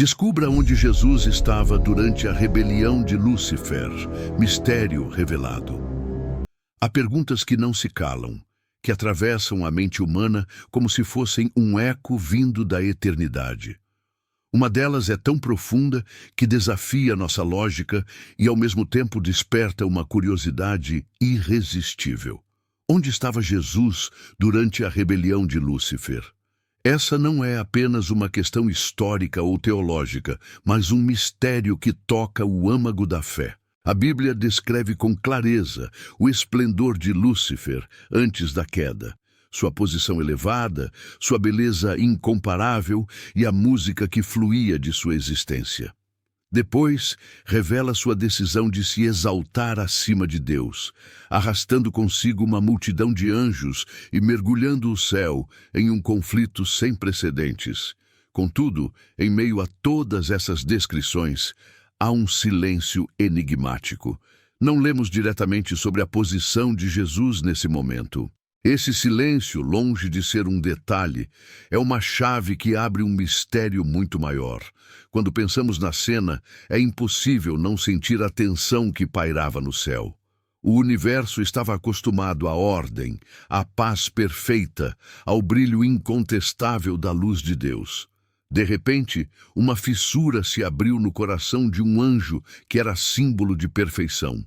Descubra onde Jesus estava durante a rebelião de Lúcifer, mistério revelado. Há perguntas que não se calam, que atravessam a mente humana como se fossem um eco vindo da eternidade. Uma delas é tão profunda que desafia nossa lógica e ao mesmo tempo desperta uma curiosidade irresistível. Onde estava Jesus durante a rebelião de Lúcifer? Essa não é apenas uma questão histórica ou teológica, mas um mistério que toca o âmago da fé. A Bíblia descreve com clareza o esplendor de Lúcifer antes da queda, sua posição elevada, sua beleza incomparável e a música que fluía de sua existência. Depois, revela sua decisão de se exaltar acima de Deus, arrastando consigo uma multidão de anjos e mergulhando o céu em um conflito sem precedentes. Contudo, em meio a todas essas descrições, há um silêncio enigmático. Não lemos diretamente sobre a posição de Jesus nesse momento. Esse silêncio, longe de ser um detalhe, é uma chave que abre um mistério muito maior. Quando pensamos na cena, é impossível não sentir a tensão que pairava no céu. O universo estava acostumado à ordem, à paz perfeita, ao brilho incontestável da luz de Deus. De repente, uma fissura se abriu no coração de um anjo que era símbolo de perfeição.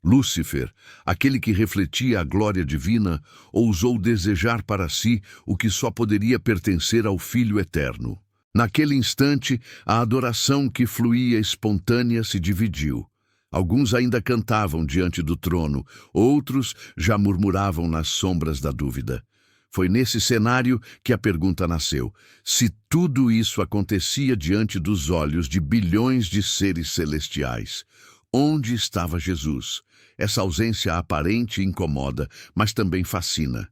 Lúcifer, aquele que refletia a glória divina, ousou desejar para si o que só poderia pertencer ao Filho Eterno. Naquele instante, a adoração que fluía espontânea se dividiu. Alguns ainda cantavam diante do trono, outros já murmuravam nas sombras da dúvida. Foi nesse cenário que a pergunta nasceu: se tudo isso acontecia diante dos olhos de bilhões de seres celestiais, onde estava Jesus? Essa ausência aparente incomoda, mas também fascina.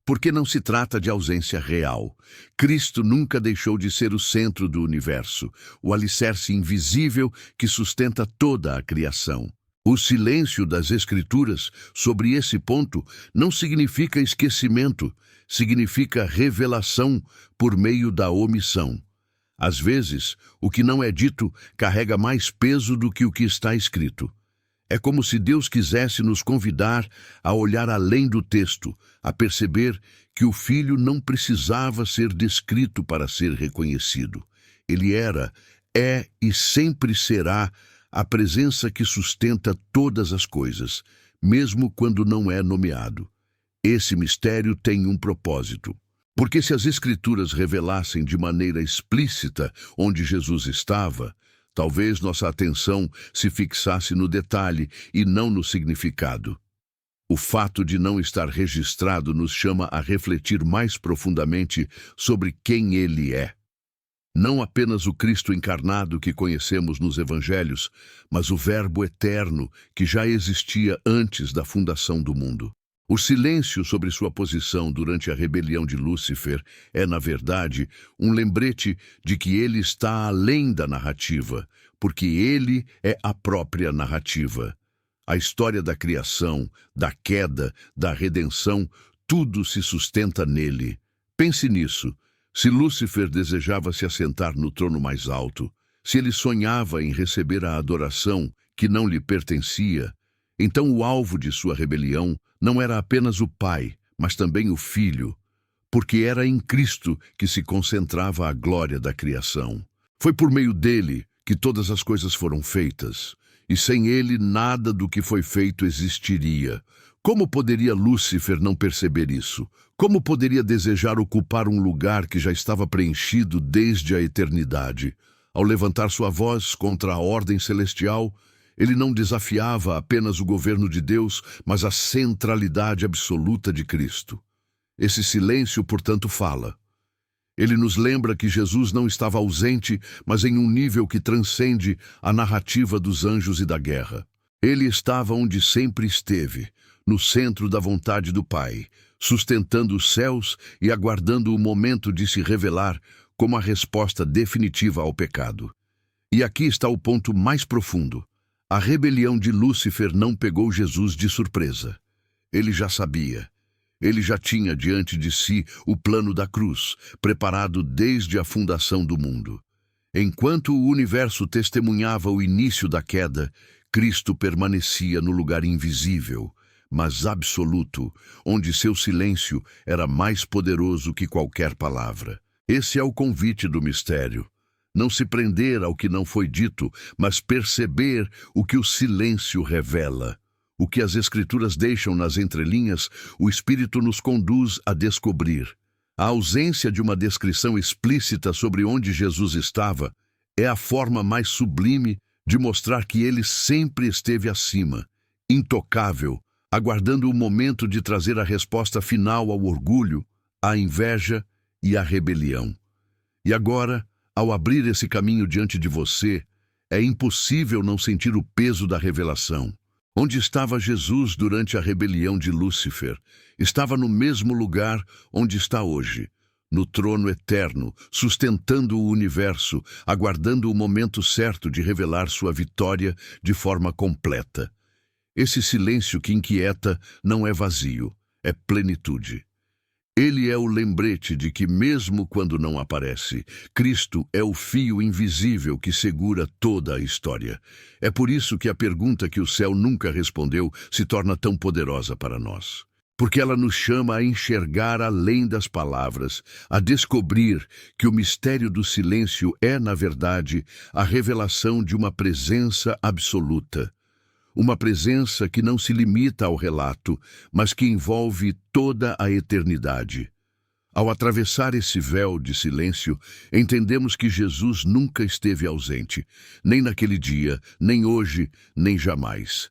Porque não se trata de ausência real. Cristo nunca deixou de ser o centro do universo, o alicerce invisível que sustenta toda a criação. O silêncio das Escrituras sobre esse ponto não significa esquecimento, significa revelação por meio da omissão. Às vezes, o que não é dito carrega mais peso do que o que está escrito. É como se Deus quisesse nos convidar a olhar além do texto, a perceber que o Filho não precisava ser descrito para ser reconhecido. Ele era, é e sempre será a presença que sustenta todas as coisas, mesmo quando não é nomeado. Esse mistério tem um propósito. Porque se as Escrituras revelassem de maneira explícita onde Jesus estava, talvez nossa atenção se fixasse no detalhe e não no significado. O fato de não estar registrado nos chama a refletir mais profundamente sobre quem Ele é. Não apenas o Cristo encarnado que conhecemos nos Evangelhos, mas o Verbo eterno que já existia antes da fundação do mundo. O silêncio sobre sua posição durante a rebelião de Lúcifer é, na verdade, um lembrete de que ele está além da narrativa, porque ele é a própria narrativa. A história da criação, da queda, da redenção, tudo se sustenta nele. Pense nisso. Se Lúcifer desejava se assentar no trono mais alto, se ele sonhava em receber a adoração que não lhe pertencia, então o alvo de sua rebelião não era apenas o Pai, mas também o Filho, porque era em Cristo que se concentrava a glória da criação. Foi por meio dele que todas as coisas foram feitas, e sem ele nada do que foi feito existiria. Como poderia Lúcifer não perceber isso? Como poderia desejar ocupar um lugar que já estava preenchido desde a eternidade? Ao levantar sua voz contra a ordem celestial, ele não desafiava apenas o governo de Deus, mas a centralidade absoluta de Cristo. Esse silêncio, portanto, fala. Ele nos lembra que Jesus não estava ausente, mas em um nível que transcende a narrativa dos anjos e da guerra. Ele estava onde sempre esteve, no centro da vontade do Pai, sustentando os céus e aguardando o momento de se revelar como a resposta definitiva ao pecado. E aqui está o ponto mais profundo. A rebelião de Lúcifer não pegou Jesus de surpresa. Ele já sabia. Ele já tinha diante de si o plano da cruz, preparado desde a fundação do mundo. Enquanto o universo testemunhava o início da queda, Cristo permanecia no lugar invisível, mas absoluto, onde seu silêncio era mais poderoso que qualquer palavra. Esse é o convite do mistério. Não se prender ao que não foi dito, mas perceber o que o silêncio revela. O que as Escrituras deixam nas entrelinhas, o Espírito nos conduz a descobrir. A ausência de uma descrição explícita sobre onde Jesus estava é a forma mais sublime de mostrar que ele sempre esteve acima, intocável, aguardando o momento de trazer a resposta final ao orgulho, à inveja e à rebelião. E agora, ao abrir esse caminho diante de você, é impossível não sentir o peso da revelação. Onde estava Jesus durante a rebelião de Lúcifer? Estava no mesmo lugar onde está hoje, no trono eterno, sustentando o universo, aguardando o momento certo de revelar sua vitória de forma completa. Esse silêncio que inquieta não é vazio, é plenitude. Ele é o lembrete de que, mesmo quando não aparece, Cristo é o fio invisível que segura toda a história. É por isso que a pergunta que o céu nunca respondeu se torna tão poderosa para nós. Porque ela nos chama a enxergar além das palavras, a descobrir que o mistério do silêncio é, na verdade, a revelação de uma presença absoluta. Uma presença que não se limita ao relato, mas que envolve toda a eternidade. Ao atravessar esse véu de silêncio, entendemos que Jesus nunca esteve ausente, nem naquele dia, nem hoje, nem jamais.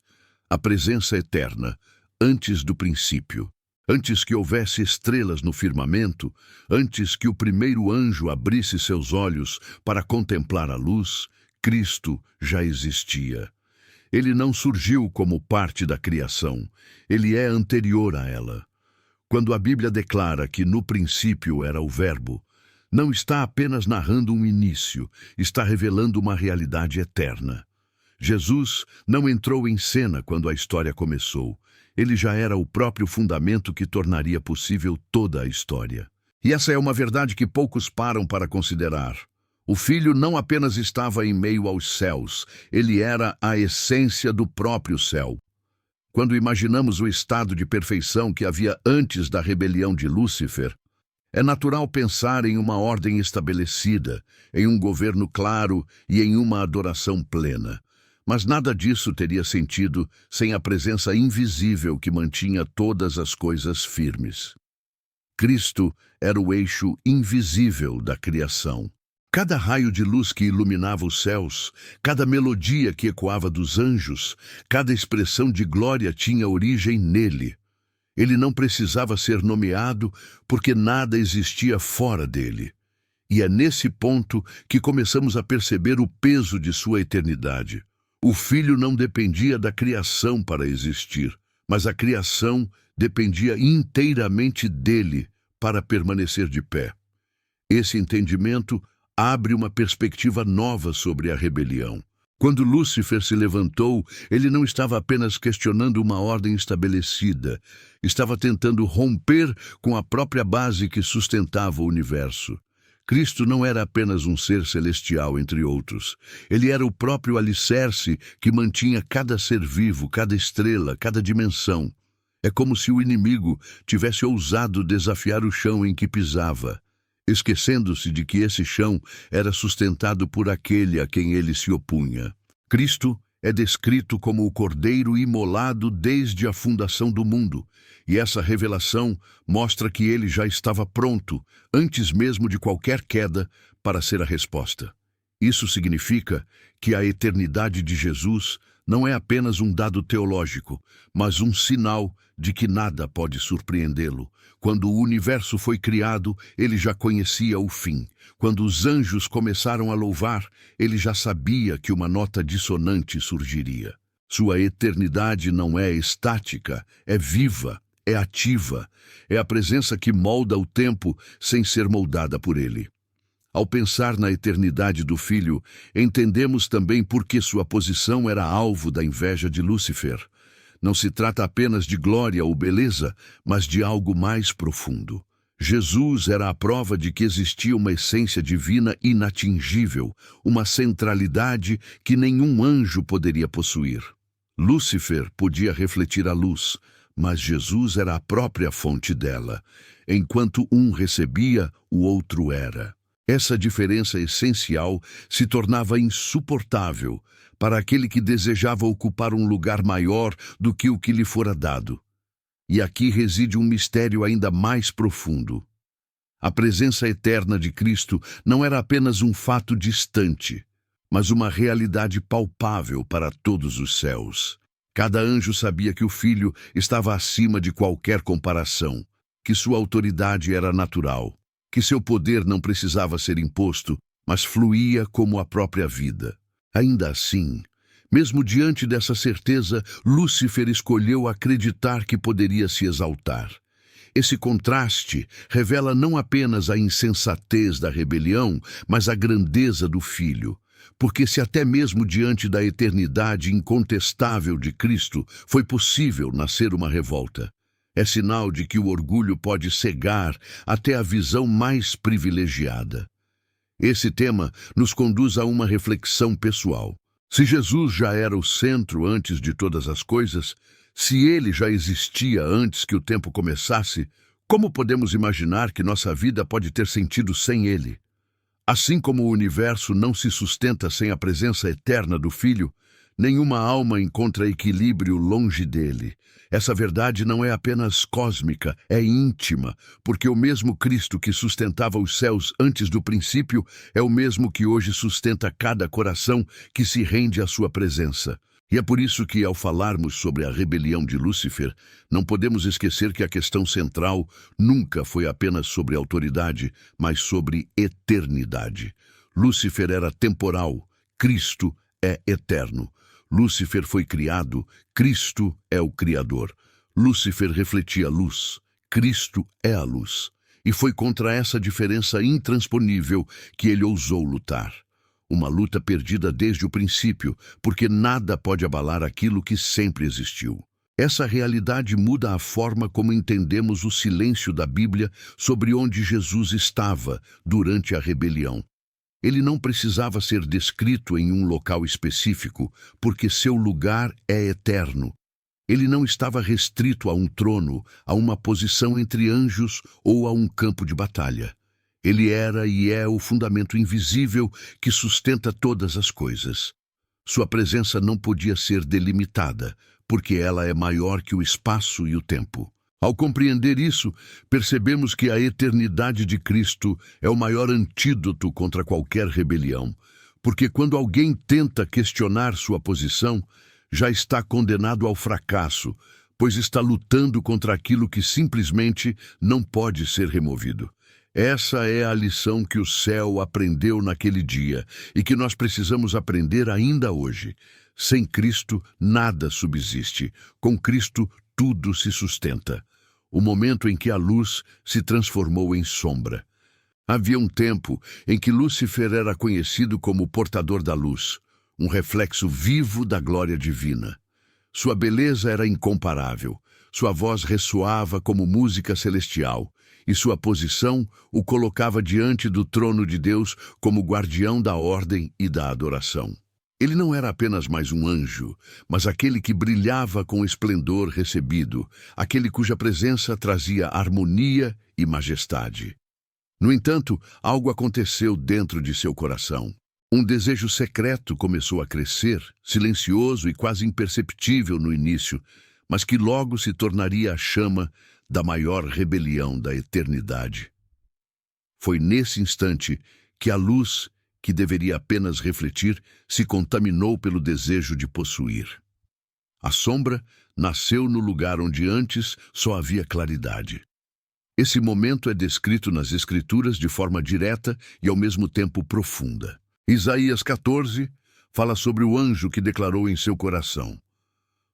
A presença eterna, antes do princípio, antes que houvesse estrelas no firmamento, antes que o primeiro anjo abrisse seus olhos para contemplar a luz, Cristo já existia. Ele não surgiu como parte da criação, ele é anterior a ela. Quando a Bíblia declara que no princípio era o Verbo, não está apenas narrando um início, está revelando uma realidade eterna. Jesus não entrou em cena quando a história começou. Ele já era o próprio fundamento que tornaria possível toda a história. E essa é uma verdade que poucos param para considerar. O Filho não apenas estava em meio aos céus, ele era a essência do próprio céu. Quando imaginamos o estado de perfeição que havia antes da rebelião de Lúcifer, é natural pensar em uma ordem estabelecida, em um governo claro e em uma adoração plena. Mas nada disso teria sentido sem a presença invisível que mantinha todas as coisas firmes. Cristo era o eixo invisível da criação. Cada raio de luz que iluminava os céus, cada melodia que ecoava dos anjos, cada expressão de glória tinha origem nele. Ele não precisava ser nomeado porque nada existia fora dele. E é nesse ponto que começamos a perceber o peso de sua eternidade. O Filho não dependia da criação para existir, mas a criação dependia inteiramente dele para permanecer de pé. Esse entendimento abre uma perspectiva nova sobre a rebelião. Quando Lúcifer se levantou, ele não estava apenas questionando uma ordem estabelecida, estava tentando romper com a própria base que sustentava o universo. Cristo não era apenas um ser celestial entre outros. Ele era o próprio alicerce que mantinha cada ser vivo, cada estrela, cada dimensão. É como se o inimigo tivesse ousado desafiar o chão em que pisava, esquecendo-se de que esse chão era sustentado por aquele a quem ele se opunha. Cristo é descrito como o Cordeiro imolado desde a fundação do mundo, e essa revelação mostra que ele já estava pronto, antes mesmo de qualquer queda, para ser a resposta. Isso significa que a eternidade de Jesus não é apenas um dado teológico, mas um sinal de que nada pode surpreendê-lo. Quando o universo foi criado, ele já conhecia o fim. Quando os anjos começaram a louvar, ele já sabia que uma nota dissonante surgiria. Sua eternidade não é estática, é viva, é ativa, é a presença que molda o tempo sem ser moldada por ele. Ao pensar na eternidade do Filho, entendemos também por que sua posição era alvo da inveja de Lúcifer. Não se trata apenas de glória ou beleza, mas de algo mais profundo. Jesus era a prova de que existia uma essência divina inatingível, uma centralidade que nenhum anjo poderia possuir. Lúcifer podia refletir a luz, mas Jesus era a própria fonte dela. Enquanto um recebia, o outro era. Essa diferença essencial se tornava insuportável para aquele que desejava ocupar um lugar maior do que o que lhe fora dado. E aqui reside um mistério ainda mais profundo. A presença eterna de Cristo não era apenas um fato distante, mas uma realidade palpável para todos os céus. Cada anjo sabia que o Filho estava acima de qualquer comparação, que sua autoridade era natural, que seu poder não precisava ser imposto, mas fluía como a própria vida. Ainda assim, mesmo diante dessa certeza, Lúcifer escolheu acreditar que poderia se exaltar. Esse contraste revela não apenas a insensatez da rebelião, mas a grandeza do Filho. Porque se até mesmo diante da eternidade incontestável de Cristo foi possível nascer uma revolta, é sinal de que o orgulho pode cegar até a visão mais privilegiada. Esse tema nos conduz a uma reflexão pessoal. Se Jesus já era o centro antes de todas as coisas, se ele já existia antes que o tempo começasse, como podemos imaginar que nossa vida pode ter sentido sem ele? Assim como o universo não se sustenta sem a presença eterna do Filho, nenhuma alma encontra equilíbrio longe dele. Essa verdade não é apenas cósmica, é íntima, porque o mesmo Cristo que sustentava os céus antes do princípio é o mesmo que hoje sustenta cada coração que se rende à sua presença. E é por isso que, ao falarmos sobre a rebelião de Lúcifer, não podemos esquecer que a questão central nunca foi apenas sobre autoridade, mas sobre eternidade. Lúcifer era temporal, Cristo é eterno. Lúcifer foi criado, Cristo é o Criador. Lúcifer refletia a luz, Cristo é a luz. E foi contra essa diferença intransponível que ele ousou lutar. Uma luta perdida desde o princípio, porque nada pode abalar aquilo que sempre existiu. Essa realidade muda a forma como entendemos o silêncio da Bíblia sobre onde Jesus estava durante a rebelião. Ele não precisava ser descrito em um local específico, porque seu lugar é eterno. Ele não estava restrito a um trono, a uma posição entre anjos ou a um campo de batalha. Ele era e é o fundamento invisível que sustenta todas as coisas. Sua presença não podia ser delimitada, porque ela é maior que o espaço e o tempo. Ao compreender isso, percebemos que a eternidade de Cristo é o maior antídoto contra qualquer rebelião, porque quando alguém tenta questionar sua posição, já está condenado ao fracasso, pois está lutando contra aquilo que simplesmente não pode ser removido. Essa é a lição que o céu aprendeu naquele dia e que nós precisamos aprender ainda hoje. Sem Cristo, nada subsiste. Com Cristo, tudo se sustenta. O momento em que a luz se transformou em sombra. Havia um tempo em que Lúcifer era conhecido como o portador da luz, um reflexo vivo da glória divina. Sua beleza era incomparável, sua voz ressoava como música celestial, e sua posição o colocava diante do trono de Deus como guardião da ordem e da adoração. Ele não era apenas mais um anjo, mas aquele que brilhava com o esplendor recebido, aquele cuja presença trazia harmonia e majestade. No entanto, algo aconteceu dentro de seu coração. Um desejo secreto começou a crescer, silencioso e quase imperceptível no início, mas que logo se tornaria a chama da maior rebelião da eternidade. Foi nesse instante que a luz, que deveria apenas refletir, se contaminou pelo desejo de possuir. A sombra nasceu no lugar onde antes só havia claridade. Esse momento é descrito nas Escrituras de forma direta e ao mesmo tempo profunda. Isaías 14 fala sobre o anjo que declarou em seu coração: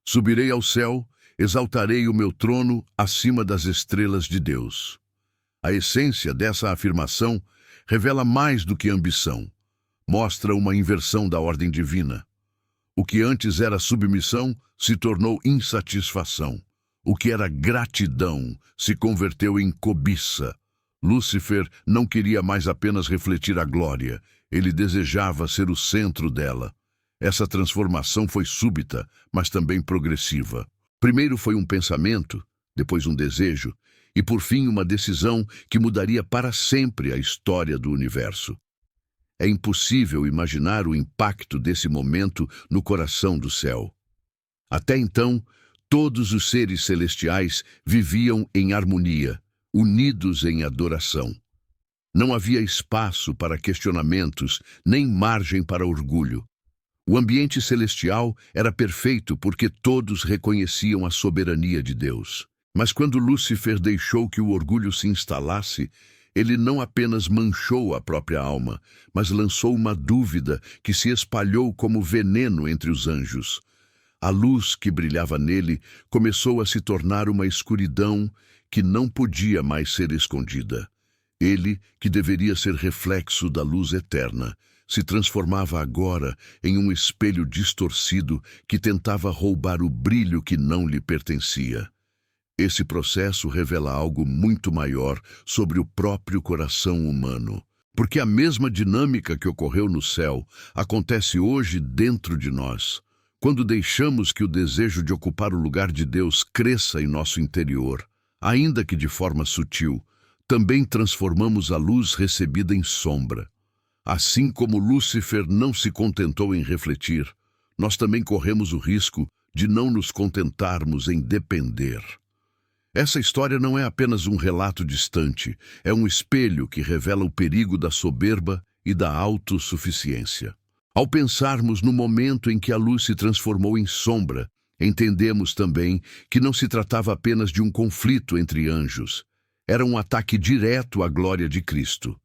"Subirei ao céu, exaltarei o meu trono acima das estrelas de Deus." A essência dessa afirmação revela mais do que ambição. Mostra uma inversão da ordem divina. O que antes era submissão se tornou insatisfação. O que era gratidão se converteu em cobiça. Lúcifer não queria mais apenas refletir a glória, ele desejava ser o centro dela. Essa transformação foi súbita, mas também progressiva. Primeiro foi um pensamento, depois um desejo, e por fim uma decisão que mudaria para sempre a história do universo. É impossível imaginar o impacto desse momento no coração do céu. Até então, todos os seres celestiais viviam em harmonia, unidos em adoração. Não havia espaço para questionamentos, nem margem para orgulho. O ambiente celestial era perfeito porque todos reconheciam a soberania de Deus. Mas quando Lúcifer deixou que o orgulho se instalasse, ele não apenas manchou a própria alma, mas lançou uma dúvida que se espalhou como veneno entre os anjos. A luz que brilhava nele começou a se tornar uma escuridão que não podia mais ser escondida. Ele, que deveria ser reflexo da luz eterna, se transformava agora em um espelho distorcido que tentava roubar o brilho que não lhe pertencia. Esse processo revela algo muito maior sobre o próprio coração humano, porque a mesma dinâmica que ocorreu no céu acontece hoje dentro de nós. Quando deixamos que o desejo de ocupar o lugar de Deus cresça em nosso interior, ainda que de forma sutil, também transformamos a luz recebida em sombra. Assim como Lúcifer não se contentou em refletir, nós também corremos o risco de não nos contentarmos em depender. Essa história não é apenas um relato distante, é um espelho que revela o perigo da soberba e da autossuficiência. Ao pensarmos no momento em que a luz se transformou em sombra, entendemos também que não se tratava apenas de um conflito entre anjos. Era um ataque direto à glória de Cristo.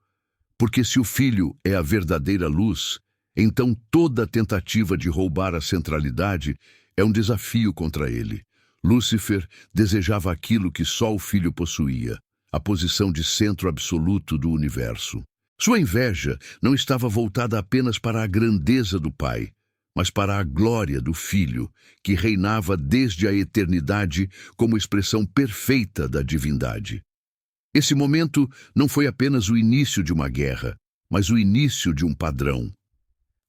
Porque se o Filho é a verdadeira luz, então toda tentativa de roubar a centralidade é um desafio contra ele. Lúcifer desejava aquilo que só o Filho possuía, a posição de centro absoluto do universo. Sua inveja não estava voltada apenas para a grandeza do Pai, mas para a glória do Filho, que reinava desde a eternidade como expressão perfeita da divindade. Esse momento não foi apenas o início de uma guerra, mas o início de um padrão.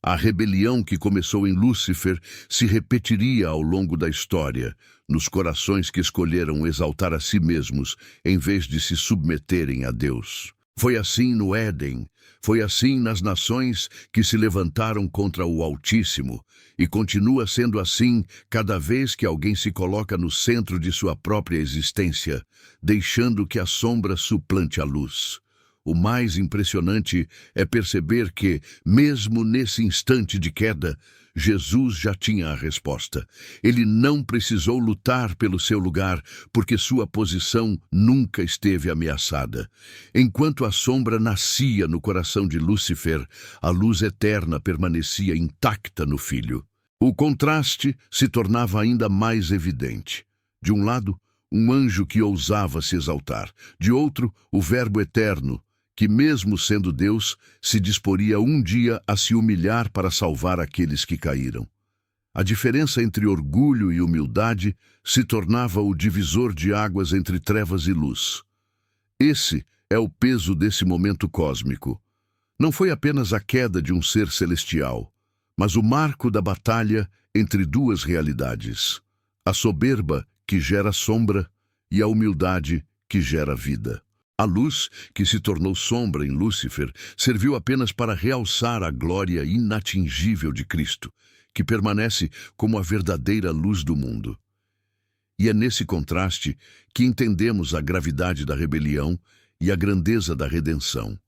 A rebelião que começou em Lúcifer se repetiria ao longo da história, nos corações que escolheram exaltar a si mesmos em vez de se submeterem a Deus. Foi assim no Éden, foi assim nas nações que se levantaram contra o Altíssimo, e continua sendo assim cada vez que alguém se coloca no centro de sua própria existência, deixando que a sombra suplante a luz. O mais impressionante é perceber que, mesmo nesse instante de queda, Jesus já tinha a resposta. Ele não precisou lutar pelo seu lugar, porque sua posição nunca esteve ameaçada. Enquanto a sombra nascia no coração de Lúcifer, a luz eterna permanecia intacta no Filho. O contraste se tornava ainda mais evidente. De um lado, um anjo que ousava se exaltar. De outro, o Verbo eterno, que mesmo sendo Deus, se disporia um dia a se humilhar para salvar aqueles que caíram. A diferença entre orgulho e humildade se tornava o divisor de águas entre trevas e luz. Esse é o peso desse momento cósmico. Não foi apenas a queda de um ser celestial, mas o marco da batalha entre duas realidades: a soberba, que gera sombra, e a humildade, que gera vida. A luz, que se tornou sombra em Lúcifer, serviu apenas para realçar a glória inatingível de Cristo, que permanece como a verdadeira luz do mundo. E é nesse contraste que entendemos a gravidade da rebelião e a grandeza da redenção.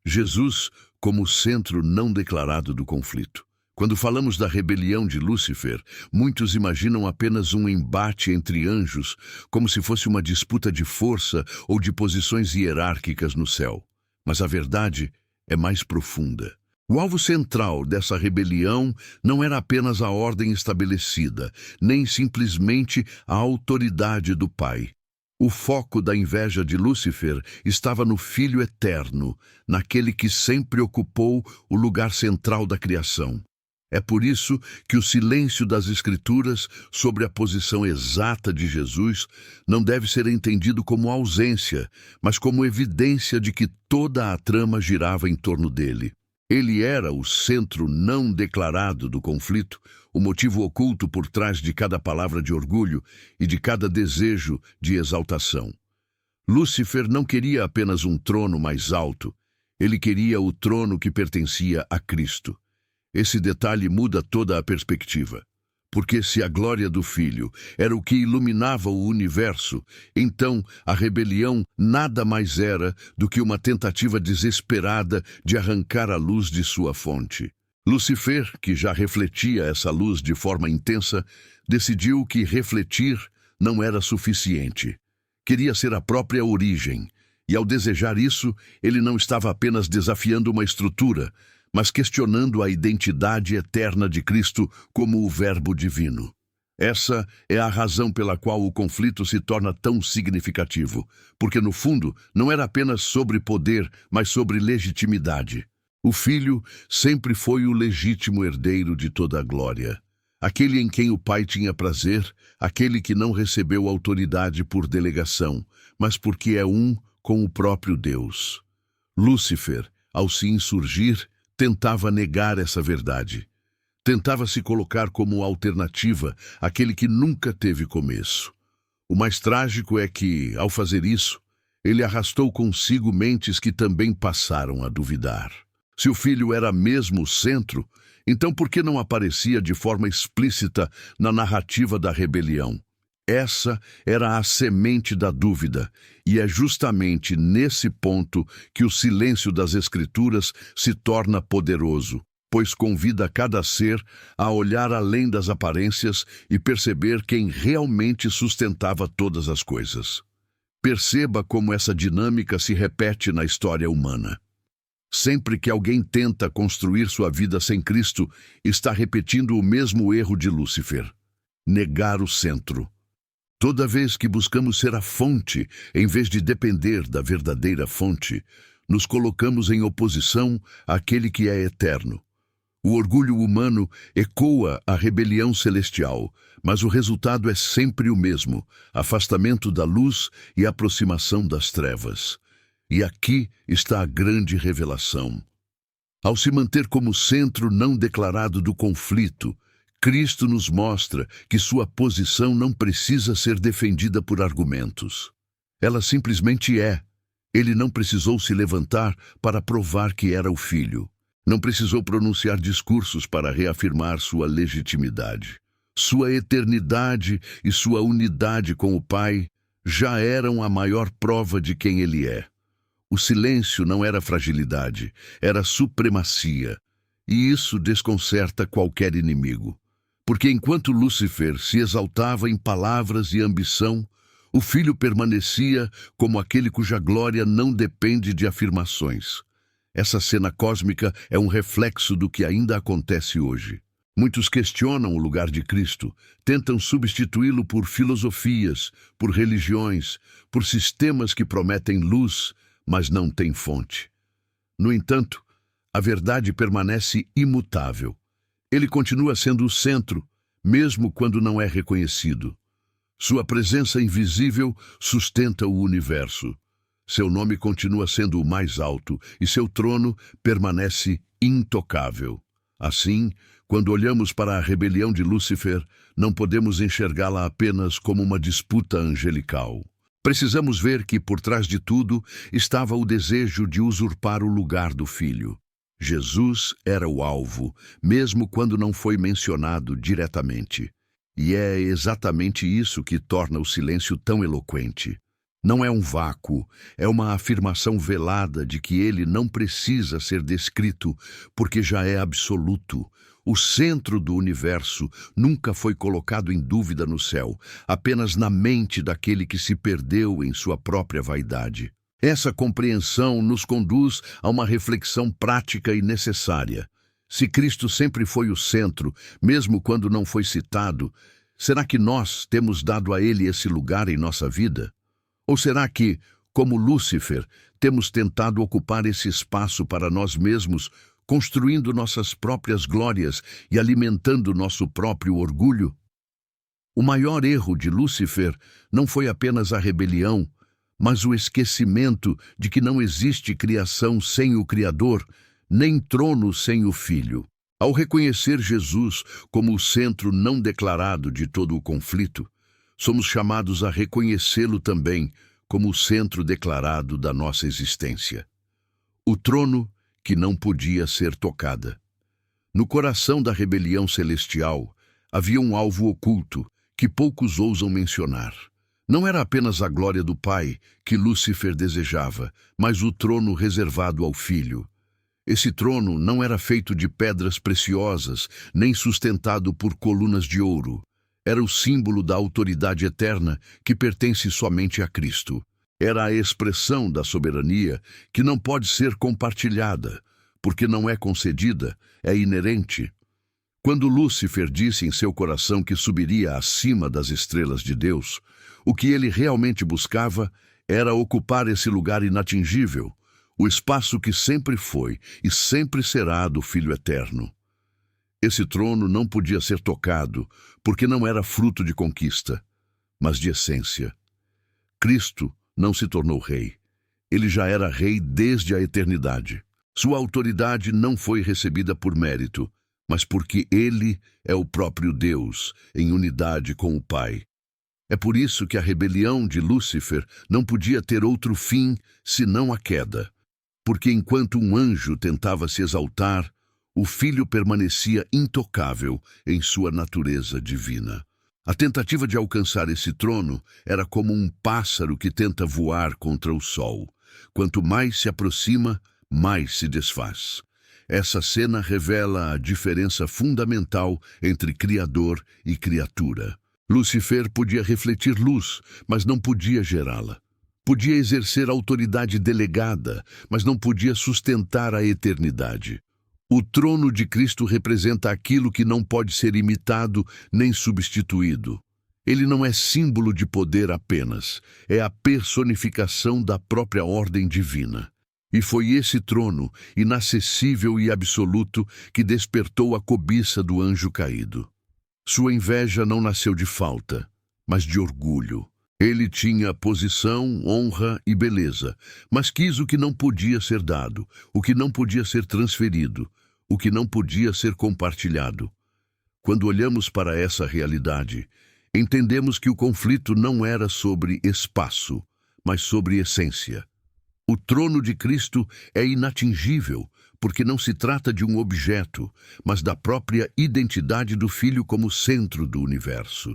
Jesus como o centro não declarado do conflito. Quando falamos da rebelião de Lúcifer, muitos imaginam apenas um embate entre anjos, como se fosse uma disputa de força ou de posições hierárquicas no céu. Mas a verdade é mais profunda. O alvo central dessa rebelião não era apenas a ordem estabelecida, nem simplesmente a autoridade do Pai. O foco da inveja de Lúcifer estava no Filho eterno, naquele que sempre ocupou o lugar central da criação. É por isso que o silêncio das Escrituras sobre a posição exata de Jesus não deve ser entendido como ausência, mas como evidência de que toda a trama girava em torno dele. Ele era o centro não declarado do conflito, o motivo oculto por trás de cada palavra de orgulho e de cada desejo de exaltação. Lúcifer não queria apenas um trono mais alto, ele queria o trono que pertencia a Cristo. Esse detalhe muda toda a perspectiva. Porque se a glória do Filho era o que iluminava o universo, então a rebelião nada mais era do que uma tentativa desesperada de arrancar a luz de sua fonte. Lúcifer, que já refletia essa luz de forma intensa, decidiu que refletir não era suficiente. Queria ser a própria origem, e ao desejar isso, ele não estava apenas desafiando uma estrutura, mas questionando a identidade eterna de Cristo como o Verbo divino. Essa é a razão pela qual o conflito se torna tão significativo, porque no fundo não era apenas sobre poder, mas sobre legitimidade. O Filho sempre foi o legítimo herdeiro de toda a glória. Aquele em quem o Pai tinha prazer, aquele que não recebeu autoridade por delegação, mas porque é um com o próprio Deus. Lúcifer, ao se insurgir, tentava negar essa verdade. Tentava se colocar como alternativa àquele que nunca teve começo. O mais trágico é que, ao fazer isso, ele arrastou consigo mentes que também passaram a duvidar. Se o Filho era mesmo o centro, então por que não aparecia de forma explícita na narrativa da rebelião? Essa era a semente da dúvida, e é justamente nesse ponto que o silêncio das Escrituras se torna poderoso, pois convida cada ser a olhar além das aparências e perceber quem realmente sustentava todas as coisas. Perceba como essa dinâmica se repete na história humana. Sempre que alguém tenta construir sua vida sem Cristo, está repetindo o mesmo erro de Lúcifer: negar o centro. Toda vez que buscamos ser a fonte, em vez de depender da verdadeira fonte, nos colocamos em oposição àquele que é eterno. O orgulho humano ecoa a rebelião celestial, mas o resultado é sempre o mesmo: afastamento da luz e aproximação das trevas. E aqui está a grande revelação. Ao se manter como centro não declarado do conflito, Cristo nos mostra que sua posição não precisa ser defendida por argumentos. Ela simplesmente é. Ele não precisou se levantar para provar que era o Filho. Não precisou pronunciar discursos para reafirmar sua legitimidade. Sua eternidade e sua unidade com o Pai já eram a maior prova de quem ele é. O silêncio não era fragilidade, era supremacia. E isso desconcerta qualquer inimigo. Porque enquanto Lúcifer se exaltava em palavras e ambição, o Filho permanecia como aquele cuja glória não depende de afirmações. Essa cena cósmica é um reflexo do que ainda acontece hoje. Muitos questionam o lugar de Cristo, tentam substituí-lo por filosofias, por religiões, por sistemas que prometem luz, mas não têm fonte. No entanto, a verdade permanece imutável. Ele continua sendo o centro, mesmo quando não é reconhecido. Sua presença invisível sustenta o universo. Seu nome continua sendo o mais alto e seu trono permanece intocável. Assim, quando olhamos para a rebelião de Lúcifer, não podemos enxergá-la apenas como uma disputa angelical. Precisamos ver que, por trás de tudo, estava o desejo de usurpar o lugar do Filho. Jesus era o alvo, mesmo quando não foi mencionado diretamente. E é exatamente isso que torna o silêncio tão eloquente. Não é um vácuo, é uma afirmação velada de que ele não precisa ser descrito, porque já é absoluto. O centro do universo nunca foi colocado em dúvida no céu, apenas na mente daquele que se perdeu em sua própria vaidade. Essa compreensão nos conduz a uma reflexão prática e necessária. Se Cristo sempre foi o centro, mesmo quando não foi citado, será que nós temos dado a ele esse lugar em nossa vida? Ou será que, como Lúcifer, temos tentado ocupar esse espaço para nós mesmos construindo nossas próprias glórias e alimentando nosso próprio orgulho? O maior erro de Lúcifer não foi apenas a rebelião, mas o esquecimento de que não existe criação sem o Criador, nem trono sem o Filho. Ao reconhecer Jesus como o centro não declarado de todo o conflito, somos chamados a reconhecê-lo também como o centro declarado da nossa existência. O trono que não podia ser tocada. No coração da rebelião celestial havia um alvo oculto que poucos ousam mencionar. Não era apenas a glória do Pai que Lúcifer desejava, mas o trono reservado ao Filho. Esse trono não era feito de pedras preciosas, nem sustentado por colunas de ouro. Era o símbolo da autoridade eterna que pertence somente a Cristo. Era a expressão da soberania que não pode ser compartilhada, porque não é concedida, é inerente. Quando Lúcifer disse em seu coração que subiria acima das estrelas de Deus, o que ele realmente buscava era ocupar esse lugar inatingível, o espaço que sempre foi e sempre será do Filho Eterno. Esse trono não podia ser tocado, porque não era fruto de conquista, mas de essência. Cristo não se tornou rei. Ele já era rei desde a eternidade. Sua autoridade não foi recebida por mérito, mas porque ele é o próprio Deus, em unidade com o Pai. É por isso que a rebelião de Lúcifer não podia ter outro fim senão a queda. Porque enquanto um anjo tentava se exaltar, o Filho permanecia intocável em sua natureza divina. A tentativa de alcançar esse trono era como um pássaro que tenta voar contra o sol. Quanto mais se aproxima, mais se desfaz. Essa cena revela a diferença fundamental entre Criador e criatura. Lúcifer podia refletir luz, mas não podia gerá-la. Podia exercer autoridade delegada, mas não podia sustentar a eternidade. O trono de Cristo representa aquilo que não pode ser imitado nem substituído. Ele não é símbolo de poder apenas, é a personificação da própria ordem divina. E foi esse trono, inacessível e absoluto, que despertou a cobiça do anjo caído. Sua inveja não nasceu de falta, mas de orgulho. Ele tinha posição, honra e beleza, mas quis o que não podia ser dado, o que não podia ser transferido, o que não podia ser compartilhado. Quando olhamos para essa realidade, entendemos que o conflito não era sobre espaço, mas sobre essência. O trono de Cristo é inatingível, porque não se trata de um objeto, mas da própria identidade do Filho como centro do universo.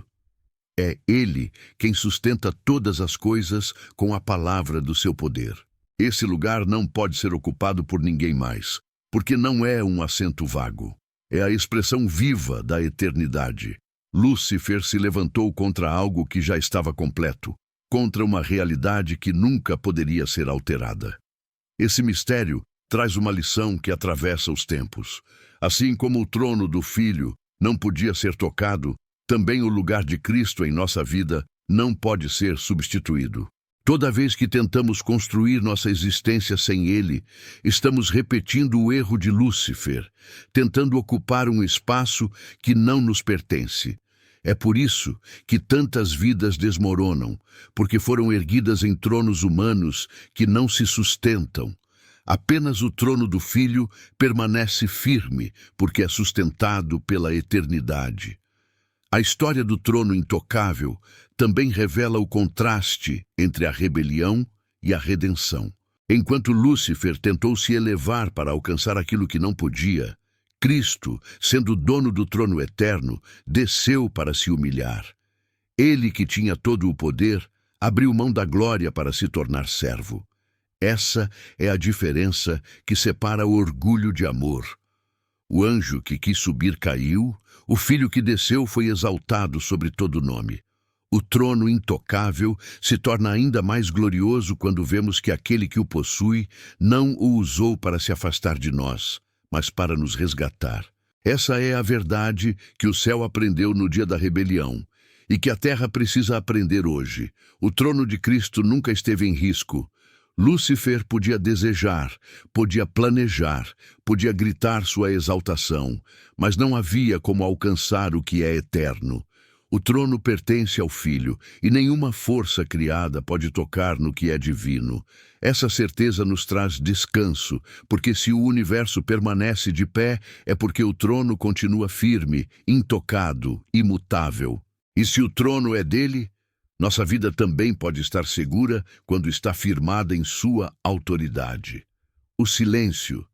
É Ele quem sustenta todas as coisas com a palavra do seu poder. Esse lugar não pode ser ocupado por ninguém mais, porque não é um assento vago. É a expressão viva da eternidade. Lúcifer se levantou contra algo que já estava completo, contra uma realidade que nunca poderia ser alterada. Esse mistério traz uma lição que atravessa os tempos. Assim como o trono do Filho não podia ser tocado, também o lugar de Cristo em nossa vida não pode ser substituído. Toda vez que tentamos construir nossa existência sem Ele, estamos repetindo o erro de Lúcifer, tentando ocupar um espaço que não nos pertence. É por isso que tantas vidas desmoronam, porque foram erguidas em tronos humanos que não se sustentam. Apenas o trono do Filho permanece firme, porque é sustentado pela eternidade. A história do trono intocável também revela o contraste entre a rebelião e a redenção. Enquanto Lúcifer tentou se elevar para alcançar aquilo que não podia, Cristo, sendo dono do trono eterno, desceu para se humilhar. Ele, que tinha todo o poder, abriu mão da glória para se tornar servo. Essa é a diferença que separa o orgulho de amor. O anjo que quis subir caiu, o Filho que desceu foi exaltado sobre todo nome. O trono intocável se torna ainda mais glorioso quando vemos que aquele que o possui não o usou para se afastar de nós, mas para nos resgatar. Essa é a verdade que o céu aprendeu no dia da rebelião e que a terra precisa aprender hoje. O trono de Cristo nunca esteve em risco. Lúcifer podia desejar, podia planejar, podia gritar sua exaltação, mas não havia como alcançar o que é eterno. O trono pertence ao Filho, e nenhuma força criada pode tocar no que é divino. Essa certeza nos traz descanso, porque se o universo permanece de pé, é porque o trono continua firme, intocado, imutável. E se o trono é dele, nossa vida também pode estar segura quando está firmada em sua autoridade. O silêncio,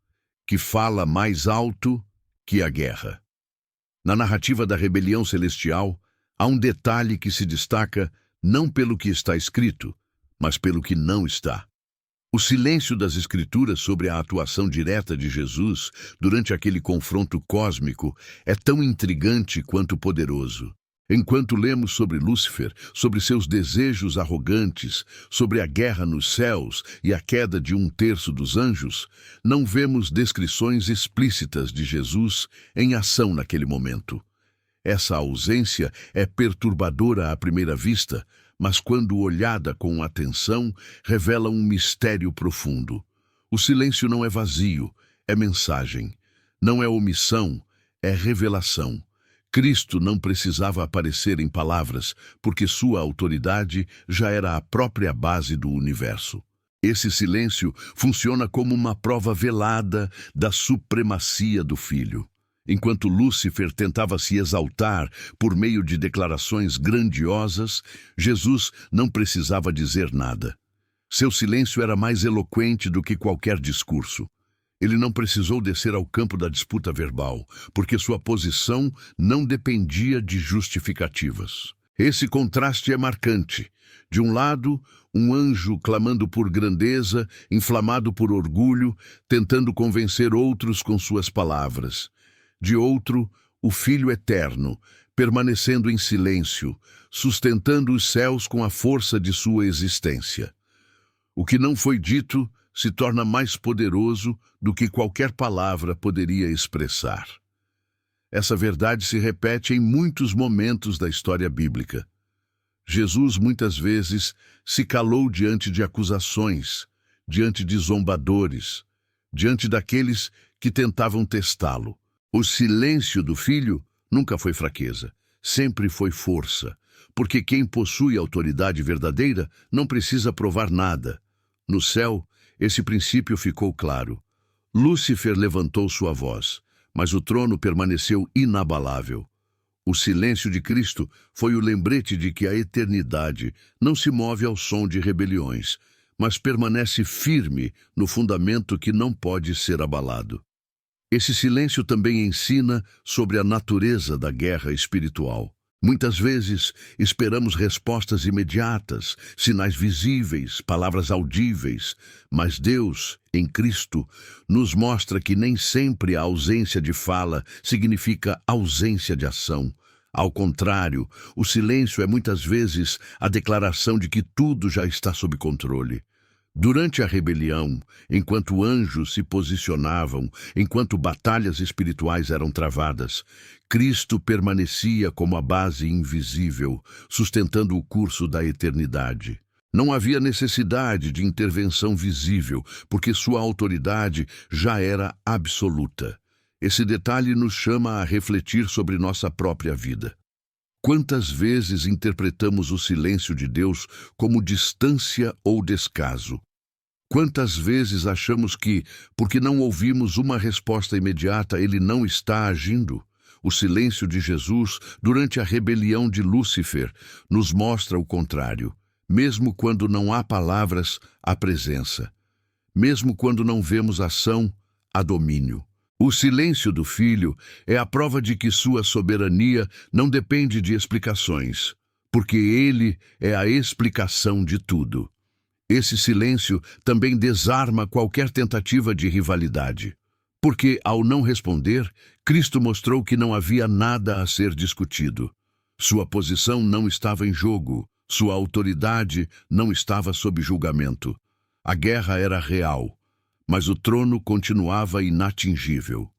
que fala mais alto que a guerra. Na narrativa da rebelião celestial, há um detalhe que se destaca não pelo que está escrito, mas pelo que não está. O silêncio das Escrituras sobre a atuação direta de Jesus durante aquele confronto cósmico é tão intrigante quanto poderoso. Enquanto lemos sobre Lúcifer, sobre seus desejos arrogantes, sobre a guerra nos céus e a queda de 1/3 dos anjos, não vemos descrições explícitas de Jesus em ação naquele momento. Essa ausência é perturbadora à primeira vista, mas quando olhada com atenção, revela um mistério profundo. O silêncio não é vazio, é mensagem. Não é omissão, é revelação. Cristo não precisava aparecer em palavras, porque sua autoridade já era a própria base do universo. Esse silêncio funciona como uma prova velada da supremacia do Filho. Enquanto Lúcifer tentava se exaltar por meio de declarações grandiosas, Jesus não precisava dizer nada. Seu silêncio era mais eloquente do que qualquer discurso. Ele não precisou descer ao campo da disputa verbal, porque sua posição não dependia de justificativas. Esse contraste é marcante. De um lado, um anjo clamando por grandeza, inflamado por orgulho, tentando convencer outros com suas palavras. De outro, o Filho eterno, permanecendo em silêncio, sustentando os céus com a força de sua existência. O que não foi dito se torna mais poderoso do que qualquer palavra poderia expressar. Essa verdade se repete em muitos momentos da história bíblica. Jesus muitas vezes se calou diante de acusações, diante de zombadores, diante daqueles que tentavam testá-lo. O silêncio do Filho nunca foi fraqueza, sempre foi força, porque quem possui autoridade verdadeira não precisa provar nada. No céu, esse princípio ficou claro. Lúcifer levantou sua voz, mas o trono permaneceu inabalável. O silêncio de Cristo foi o lembrete de que a eternidade não se move ao som de rebeliões, mas permanece firme no fundamento que não pode ser abalado. Esse silêncio também ensina sobre a natureza da guerra espiritual. Muitas vezes esperamos respostas imediatas, sinais visíveis, palavras audíveis, mas Deus, em Cristo, nos mostra que nem sempre a ausência de fala significa ausência de ação. Ao contrário, o silêncio é muitas vezes a declaração de que tudo já está sob controle. Durante a rebelião, enquanto anjos se posicionavam, enquanto batalhas espirituais eram travadas, Cristo permanecia como a base invisível, sustentando o curso da eternidade. Não havia necessidade de intervenção visível, porque sua autoridade já era absoluta. Esse detalhe nos chama a refletir sobre nossa própria vida. Quantas vezes interpretamos o silêncio de Deus como distância ou descaso? Quantas vezes achamos que, porque não ouvimos uma resposta imediata, Ele não está agindo? O silêncio de Jesus, durante a rebelião de Lúcifer, nos mostra o contrário. Mesmo quando não há palavras, há presença. Mesmo quando não vemos ação, há domínio. O silêncio do Filho é a prova de que sua soberania não depende de explicações, porque Ele é a explicação de tudo. Esse silêncio também desarma qualquer tentativa de rivalidade, porque, ao não responder, Cristo mostrou que não havia nada a ser discutido. Sua posição não estava em jogo, sua autoridade não estava sob julgamento. A guerra era real, mas o trono continuava inatingível.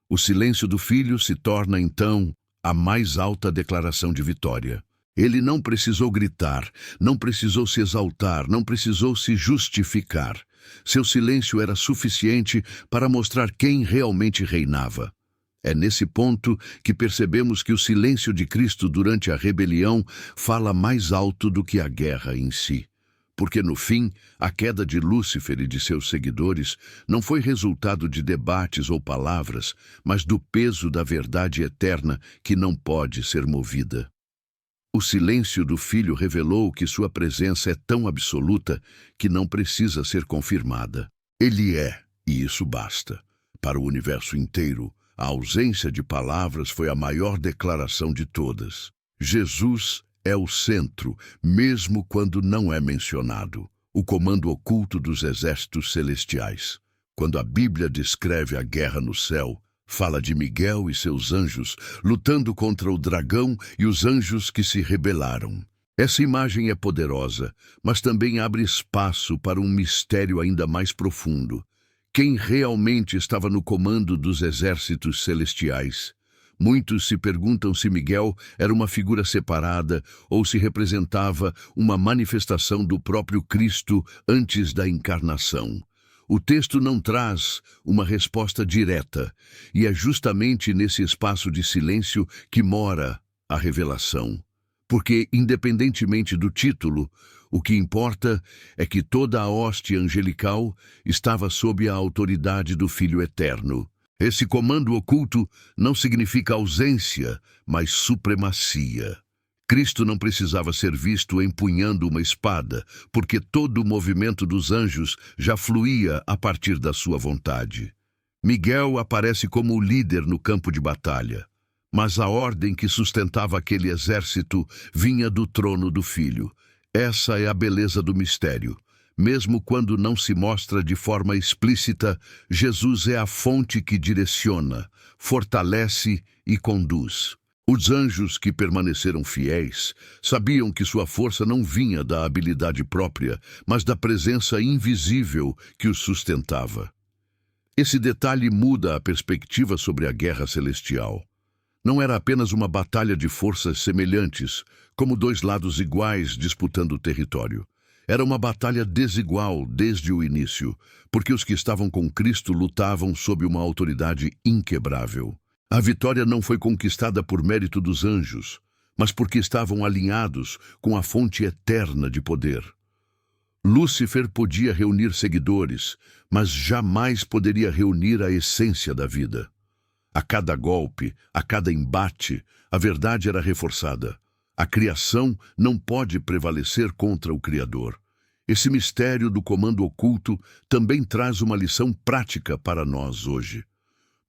O silêncio do Filho se torna, então, a mais alta declaração de vitória. Ele não precisou gritar, não precisou se exaltar, não precisou se justificar. Seu silêncio era suficiente para mostrar quem realmente reinava. É nesse ponto que percebemos que o silêncio de Cristo durante a rebelião fala mais alto do que a guerra em si. Porque, no fim, a queda de Lúcifer e de seus seguidores não foi resultado de debates ou palavras, mas do peso da verdade eterna que não pode ser movida. O silêncio do Filho revelou que sua presença é tão absoluta que não precisa ser confirmada. Ele é, e isso basta. Para o universo inteiro, a ausência de palavras foi a maior declaração de todas. Jesus é o centro, mesmo quando não é mencionado, o comando oculto dos exércitos celestiais. Quando a Bíblia descreve a guerra no céu, fala de Miguel e seus anjos lutando contra o dragão e os anjos que se rebelaram. Essa imagem é poderosa, mas também abre espaço para um mistério ainda mais profundo. Quem realmente estava no comando dos exércitos celestiais? Muitos se perguntam se Miguel era uma figura separada ou se representava uma manifestação do próprio Cristo antes da encarnação. O texto não traz uma resposta direta, e é justamente nesse espaço de silêncio que mora a revelação. Porque, independentemente do título, o que importa é que toda a hoste angelical estava sob a autoridade do Filho Eterno. Esse comando oculto não significa ausência, mas supremacia. Cristo não precisava ser visto empunhando uma espada, porque todo o movimento dos anjos já fluía a partir da sua vontade. Miguel aparece como o líder no campo de batalha, mas a ordem que sustentava aquele exército vinha do trono do Filho. Essa é a beleza do mistério. Mesmo quando não se mostra de forma explícita, Jesus é a fonte que direciona, fortalece e conduz. Os anjos que permaneceram fiéis sabiam que sua força não vinha da habilidade própria, mas da presença invisível que os sustentava. Esse detalhe muda a perspectiva sobre a guerra celestial. Não era apenas uma batalha de forças semelhantes, como dois lados iguais disputando o território. Era uma batalha desigual desde o início, porque os que estavam com Cristo lutavam sob uma autoridade inquebrável. A vitória não foi conquistada por mérito dos anjos, mas porque estavam alinhados com a fonte eterna de poder. Lúcifer podia reunir seguidores, mas jamais poderia reunir a essência da vida. A cada golpe, a cada embate, a verdade era reforçada. A criação não pode prevalecer contra o Criador. Esse mistério do comando oculto também traz uma lição prática para nós hoje.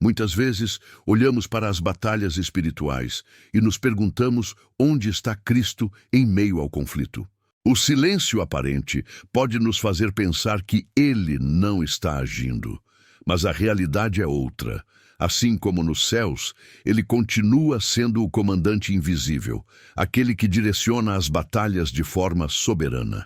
Muitas vezes, olhamos para as batalhas espirituais e nos perguntamos onde está Cristo em meio ao conflito. O silêncio aparente pode nos fazer pensar que Ele não está agindo, mas a realidade é outra. Assim como nos céus, Ele continua sendo o comandante invisível, aquele que direciona as batalhas de forma soberana.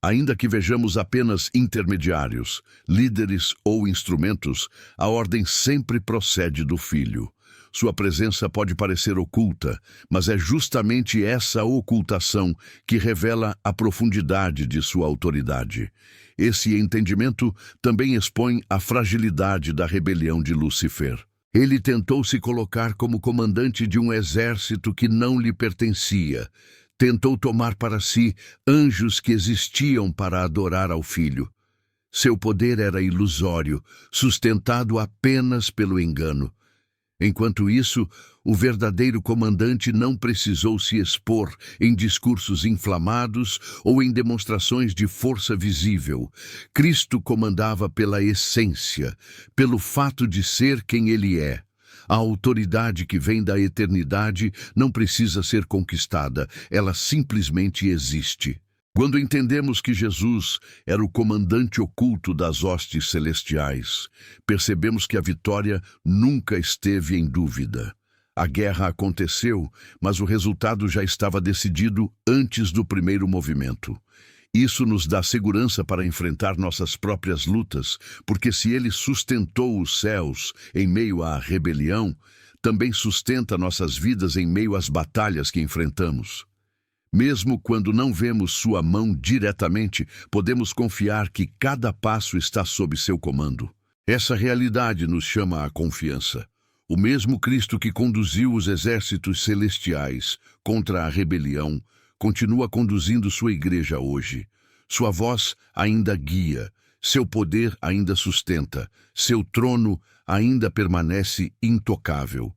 Ainda que vejamos apenas intermediários, líderes ou instrumentos, a ordem sempre procede do Filho. Sua presença pode parecer oculta, mas é justamente essa ocultação que revela a profundidade de sua autoridade. Esse entendimento também expõe a fragilidade da rebelião de Lúcifer. Ele tentou se colocar como comandante de um exército que não lhe pertencia. Tentou tomar para si anjos que existiam para adorar ao Filho. Seu poder era ilusório, sustentado apenas pelo engano. Enquanto isso, o verdadeiro comandante não precisou se expor em discursos inflamados ou em demonstrações de força visível. Cristo comandava pela essência, pelo fato de ser quem Ele é. A autoridade que vem da eternidade não precisa ser conquistada, ela simplesmente existe. Quando entendemos que Jesus era o comandante oculto das hostes celestiais, percebemos que a vitória nunca esteve em dúvida. A guerra aconteceu, mas o resultado já estava decidido antes do primeiro movimento. Isso nos dá segurança para enfrentar nossas próprias lutas, porque se Ele sustentou os céus em meio à rebelião, também sustenta nossas vidas em meio às batalhas que enfrentamos. Mesmo quando não vemos sua mão diretamente, podemos confiar que cada passo está sob seu comando. Essa realidade nos chama à confiança. O mesmo Cristo que conduziu os exércitos celestiais contra a rebelião continua conduzindo sua igreja hoje. Sua voz ainda guia, seu poder ainda sustenta, seu trono ainda permanece intocável.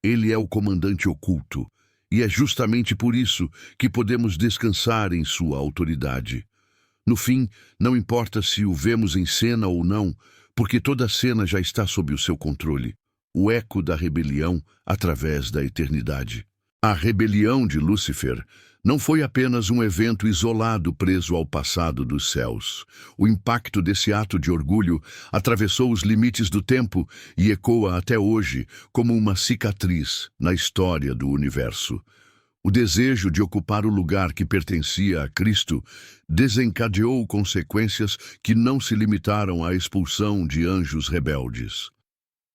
Ele é o comandante oculto, e é justamente por isso que podemos descansar em sua autoridade. No fim, não importa se o vemos em cena ou não, porque toda a cena já está sob o seu controle. O eco da rebelião através da eternidade. A rebelião de Lúcifer não foi apenas um evento isolado preso ao passado dos céus. O impacto desse ato de orgulho atravessou os limites do tempo e ecoa até hoje como uma cicatriz na história do universo. O desejo de ocupar o lugar que pertencia a Cristo desencadeou consequências que não se limitaram à expulsão de anjos rebeldes.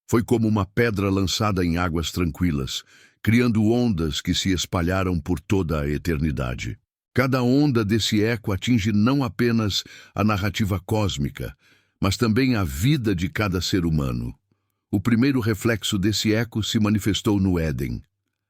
Foi como uma pedra lançada em águas tranquilas, criando ondas que se espalharam por toda a eternidade. Cada onda desse eco atinge não apenas a narrativa cósmica, mas também a vida de cada ser humano. O primeiro reflexo desse eco se manifestou no Éden.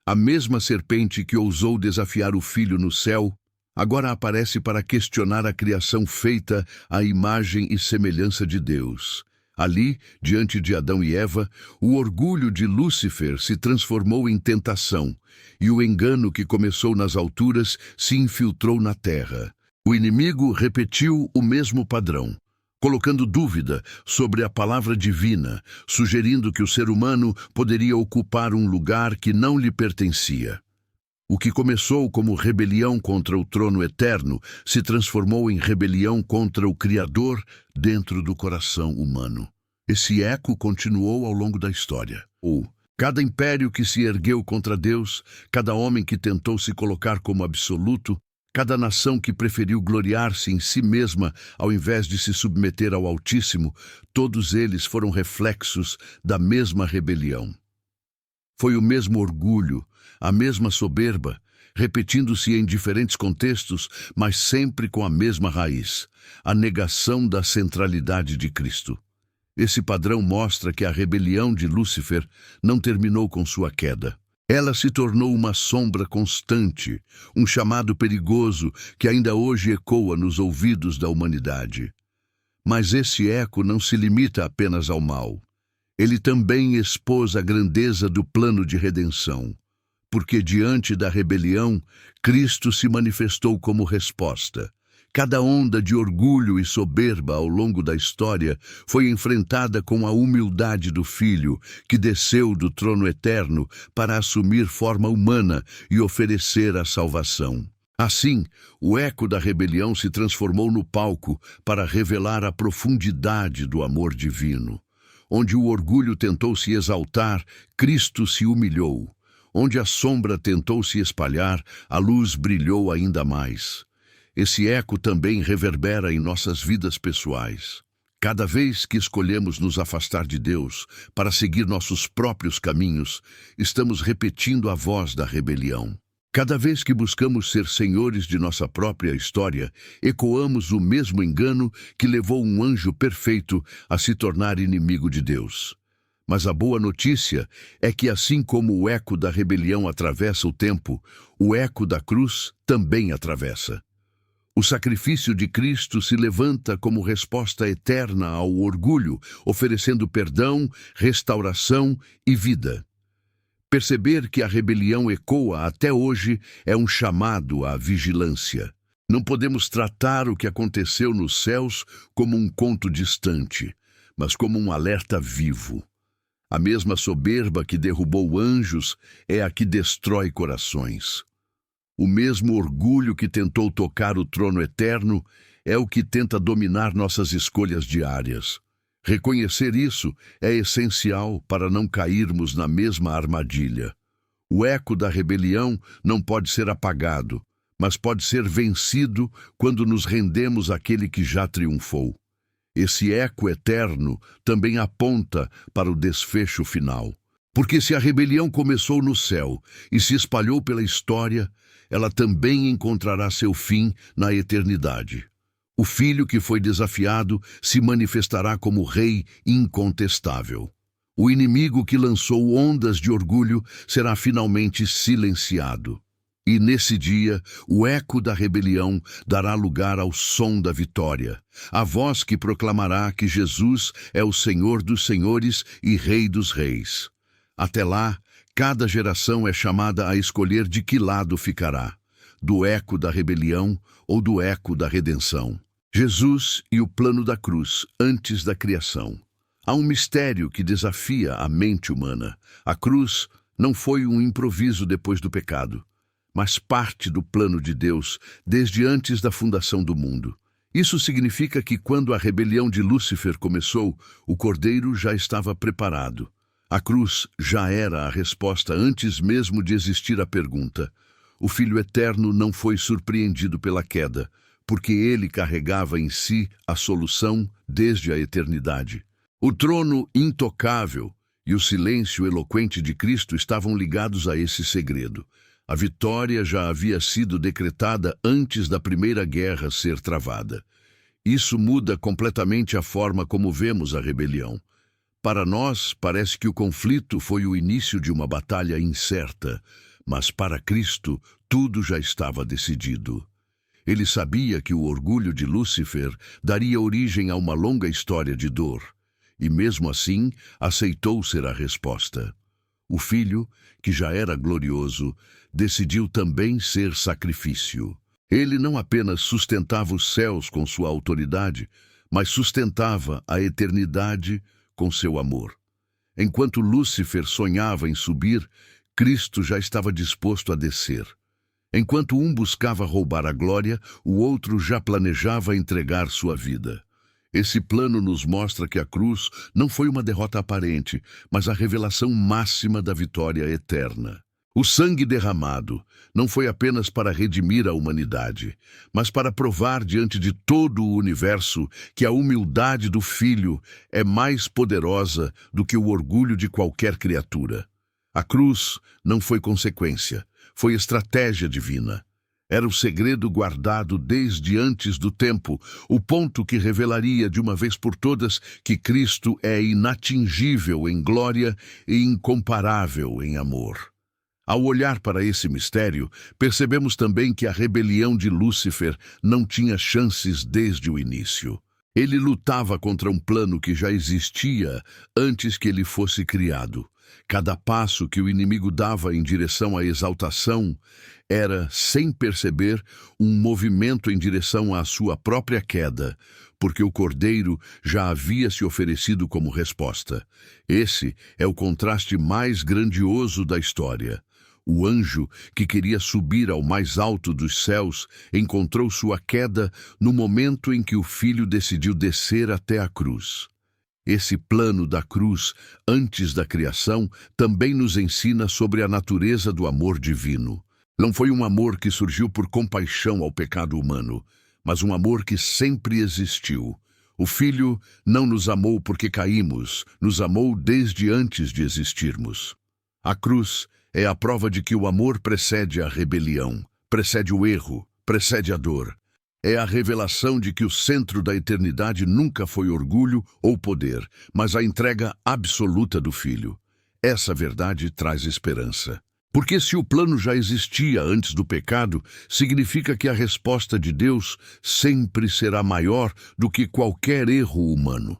A mesma serpente que ousou desafiar o filho no céu, agora aparece para questionar a criação feita à imagem e semelhança de Deus. Ali, diante de Adão e Eva, o orgulho de Lúcifer se transformou em tentação, e o engano que começou nas alturas se infiltrou na terra. O inimigo repetiu o mesmo padrão, colocando dúvida sobre a palavra divina, sugerindo que o ser humano poderia ocupar um lugar que não lhe pertencia. O que começou como rebelião contra o trono eterno se transformou em rebelião contra o Criador dentro do coração humano. Esse eco continuou ao longo da história. Cada império que se ergueu contra Deus, cada homem que tentou se colocar como absoluto, cada nação que preferiu gloriar-se em si mesma ao invés de se submeter ao Altíssimo, todos eles foram reflexos da mesma rebelião. Foi o mesmo orgulho, a mesma soberba, repetindo-se em diferentes contextos, mas sempre com a mesma raiz, a negação da centralidade de Cristo. Esse padrão mostra que a rebelião de Lúcifer não terminou com sua queda. Ela se tornou uma sombra constante, um chamado perigoso que ainda hoje ecoa nos ouvidos da humanidade. Mas esse eco não se limita apenas ao mal. Ele também expôs a grandeza do plano de redenção, porque diante da rebelião, Cristo se manifestou como resposta. Cada onda de orgulho e soberba ao longo da história foi enfrentada com a humildade do Filho, que desceu do trono eterno para assumir forma humana e oferecer a salvação. Assim, o eco da rebelião se transformou no palco para revelar a profundidade do amor divino. Onde o orgulho tentou se exaltar, Cristo se humilhou. Onde a sombra tentou se espalhar, a luz brilhou ainda mais. Esse eco também reverbera em nossas vidas pessoais. Cada vez que escolhemos nos afastar de Deus para seguir nossos próprios caminhos, estamos repetindo a voz da rebelião. Cada vez que buscamos ser senhores de nossa própria história, ecoamos o mesmo engano que levou um anjo perfeito a se tornar inimigo de Deus. Mas a boa notícia é que, assim como o eco da rebelião atravessa o tempo, o eco da cruz também atravessa. O sacrifício de Cristo se levanta como resposta eterna ao orgulho, oferecendo perdão, restauração e vida. Perceber que a rebelião ecoa até hoje é um chamado à vigilância. Não podemos tratar o que aconteceu nos céus como um conto distante, mas como um alerta vivo. A mesma soberba que derrubou anjos é a que destrói corações. O mesmo orgulho que tentou tocar o trono eterno é o que tenta dominar nossas escolhas diárias. Reconhecer isso é essencial para não cairmos na mesma armadilha. O eco da rebelião não pode ser apagado, mas pode ser vencido quando nos rendemos àquele que já triunfou. Esse eco eterno também aponta para o desfecho final. Porque se a rebelião começou no céu e se espalhou pela história, ela também encontrará seu fim na eternidade. O filho que foi desafiado se manifestará como rei incontestável. O inimigo que lançou ondas de orgulho será finalmente silenciado. E nesse dia, o eco da rebelião dará lugar ao som da vitória, a voz que proclamará que Jesus é o Senhor dos senhores e Rei dos reis. Até lá, cada geração é chamada a escolher de que lado ficará, do eco da rebelião ou do eco da redenção. Jesus e o plano da cruz antes da criação. Há um mistério que desafia a mente humana. A cruz não foi um improviso depois do pecado, mas parte do plano de Deus desde antes da fundação do mundo. Isso significa que quando a rebelião de Lúcifer começou, o Cordeiro já estava preparado. A cruz já era a resposta antes mesmo de existir a pergunta. O Filho Eterno não foi surpreendido pela queda, porque ele carregava em si a solução desde a eternidade. O trono intocável e o silêncio eloquente de Cristo estavam ligados a esse segredo. A vitória já havia sido decretada antes da primeira guerra ser travada. Isso muda completamente a forma como vemos a rebelião. Para nós, parece que o conflito foi o início de uma batalha incerta, mas para Cristo, tudo já estava decidido. Ele sabia que o orgulho de Lúcifer daria origem a uma longa história de dor, e mesmo assim, aceitou ser a resposta. O Filho, que já era glorioso, decidiu também ser sacrifício. Ele não apenas sustentava os céus com sua autoridade, mas sustentava a eternidade com seu amor. Enquanto Lúcifer sonhava em subir, Cristo já estava disposto a descer. Enquanto um buscava roubar a glória, o outro já planejava entregar sua vida. Esse plano nos mostra que a cruz não foi uma derrota aparente, mas a revelação máxima da vitória eterna. O sangue derramado não foi apenas para redimir a humanidade, mas para provar diante de todo o universo que a humildade do Filho é mais poderosa do que o orgulho de qualquer criatura. A cruz não foi consequência, foi estratégia divina. Era o segredo guardado desde antes do tempo, o ponto que revelaria de uma vez por todas que Cristo é inatingível em glória e incomparável em amor. Ao olhar para esse mistério, percebemos também que a rebelião de Lúcifer não tinha chances desde o início. Ele lutava contra um plano que já existia antes que ele fosse criado. Cada passo que o inimigo dava em direção à exaltação era, sem perceber, um movimento em direção à sua própria queda, porque o Cordeiro já havia se oferecido como resposta. Esse é o contraste mais grandioso da história. O anjo, que queria subir ao mais alto dos céus, encontrou sua queda no momento em que o Filho decidiu descer até a cruz. Esse plano da cruz, antes da criação, também nos ensina sobre a natureza do amor divino. Não foi um amor que surgiu por compaixão ao pecado humano, mas um amor que sempre existiu. O Filho não nos amou porque caímos, nos amou desde antes de existirmos. A cruz é a prova de que o amor precede a rebelião, precede o erro, precede a dor. É a revelação de que o centro da eternidade nunca foi orgulho ou poder, mas a entrega absoluta do Filho. Essa verdade traz esperança. Porque se o plano já existia antes do pecado, significa que a resposta de Deus sempre será maior do que qualquer erro humano.